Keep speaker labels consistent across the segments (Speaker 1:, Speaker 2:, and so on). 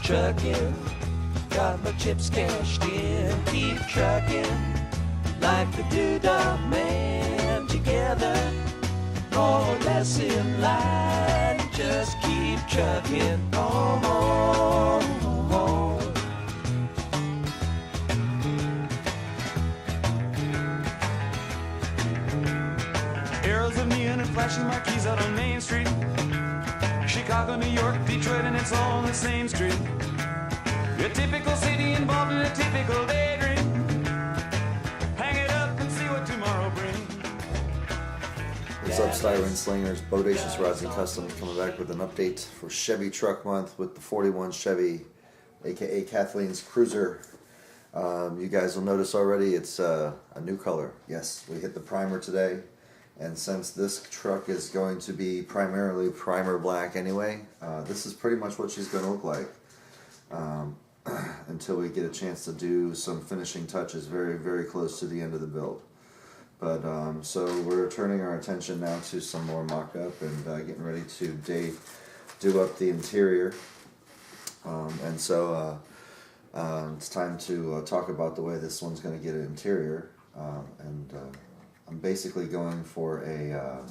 Speaker 1: trucking, got my chips cashed in. Keep trucking like the Doodah Man. Together, more or less in line. Just keep trucking on home.
Speaker 2: Arrows of neon and flashing marquees out on Main Street. Chicago, New York, Detroit, and it's all on the same street. A typical city involved in a typical daydream. Hang it up and see what tomorrow brings.
Speaker 3: What's up, Styrene Slingers? Bodacious Rods and Customs coming back with an update for Chevy Truck Month with the 41 Chevy, aka Kathleens Kruizer. You guys will notice already it's a new color. Yes, we hit the primer today. And since this truck is going to be primarily primer black anyway, this is pretty much what she's going to look like until we get a chance to do some finishing touches very, very close to the end of the build. But so we're turning our attention now to some more mock-up and getting ready to do up the interior. And so it's time to talk about the way this one's going to get an interior. I'm basically going for a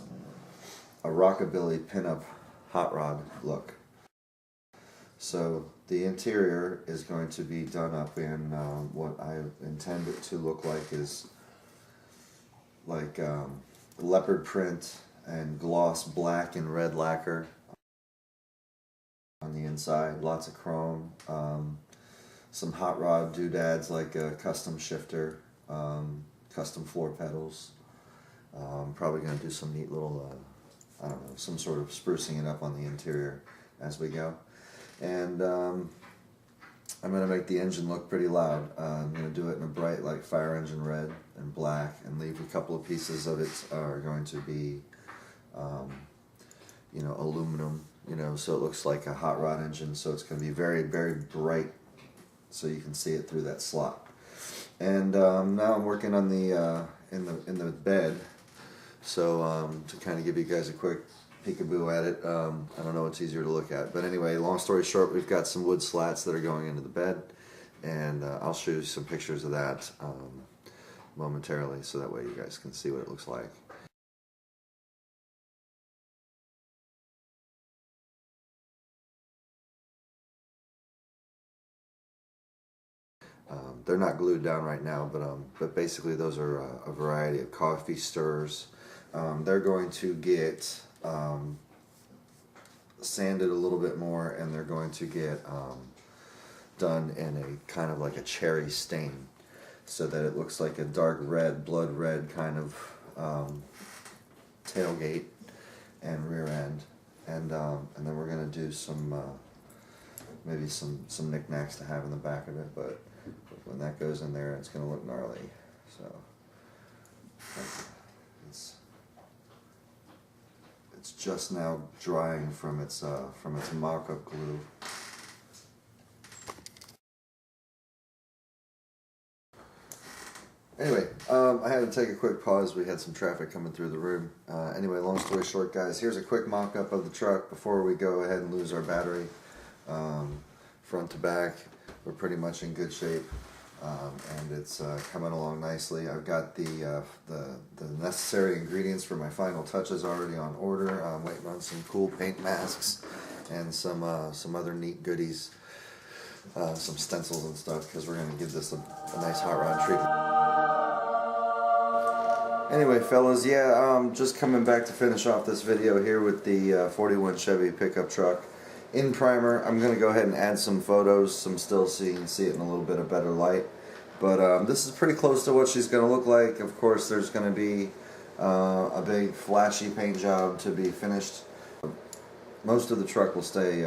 Speaker 3: rockabilly pinup hot rod look. So the interior is going to be done up in what I intend it to look like is like leopard print and gloss black and red lacquer on the inside, lots of chrome, some hot rod doodads like a custom shifter, custom floor pedals. Probably going to do some neat little, I don't know, some sort of sprucing it up on the interior as we go. And I'm going to make the engine look pretty loud. I'm going to do it in a bright like fire engine red and black, and leave a couple of pieces of it are going to be, you know, aluminum, you know, so it looks like a hot rod engine. So it's going to be very, very bright, so you can see it through that slot. And now I'm working on the in the bed. So to kind of give you guys a quick peekaboo at it, I don't know what's easier to look at. But anyway, long story short, we've got some wood slats that are going into the bed. And I'll show you some pictures of that momentarily, so that way you guys can see what it looks like. They're not glued down right now, but basically those are a variety of coffee stirrers. They're going to get sanded a little bit more, and they're going to get done in a kind of like a cherry stain, so that it looks like a dark red, blood red kind of tailgate and rear end. And then we're going to do some maybe some knickknacks to have in the back of it, but when that goes in there, it's going to look gnarly. So it's just now drying from its mock-up glue. Anyway, I had to take a quick pause. We had some traffic coming through the room. Anyway, long story short, guys, here's a quick mock-up of the truck before we go ahead and lose our battery. Front to back, we're pretty much in good shape, and it's coming along nicely. I've got the necessary ingredients for my final touches already on order. I'm waiting on some cool paint masks and some other neat goodies, some stencils and stuff, because we're going to give this a nice hot rod treatment. Anyway, fellas, yeah, just coming back to finish off this video here with the 41 Chevy pickup truck. In primer, I'm going to go ahead and add some photos, some stills, so you can see it in a little bit of better light. But this is pretty close to what she's going to look like. Of course, there's going to be a big flashy paint job to be finished. Most of the truck will stay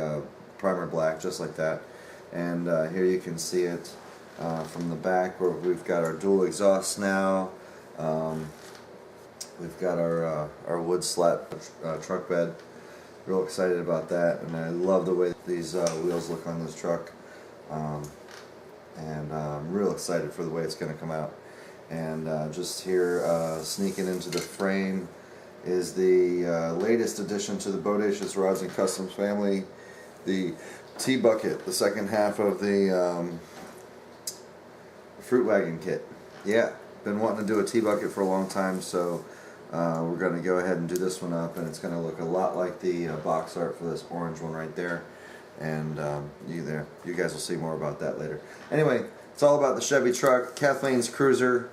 Speaker 3: primer black, just like that. And here you can see it from the back, where we've got our dual exhausts now. We've got our wood slat truck bed. Real excited about that, and I love the way these wheels look on this truck. And I'm real excited for the way it's going to come out. And just here, sneaking into the frame, is the latest addition to the Bodacious Rods and Customs family, the T-Bucket, the second half of the fruit wagon kit. Yeah, been wanting to do a T-Bucket for a long time, so we're going to go ahead and do this one up, and it's going to look a lot like the box art for this orange one right there. And you guys will see more about that later. Anyway, it's all about the Chevy truck, Kathleens Kruizer,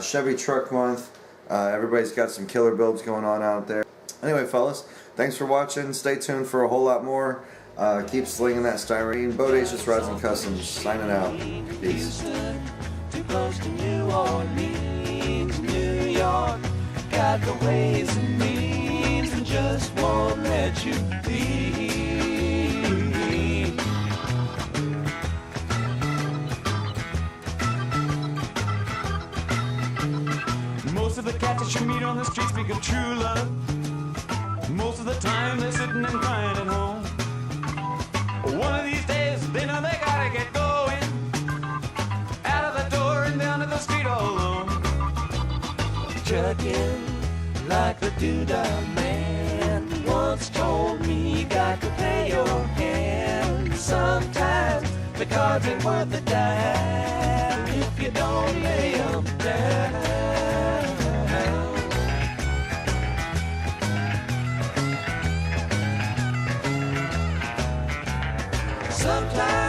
Speaker 3: Chevy Truck Month. Everybody's got some killer builds going on out there. Anyway, fellas, thanks for watching. Stay tuned for a whole lot more. Keep slinging that styrene. Bodacious Rods and Customs signing out. Peace.
Speaker 1: Too close to New Orleans, New York, got the ways and means and just won't let you be.
Speaker 2: Most of the cats that you meet on the street speak of true love. Most of the time they're sitting and crying at home. One of these days they know they gotta get going, out of the door and down to the street all alone.
Speaker 1: Trucking like the doodah man once told me, you got to play your hand. Sometimes the cards ain't worth a dime if you don't lay 'em down. Sometimes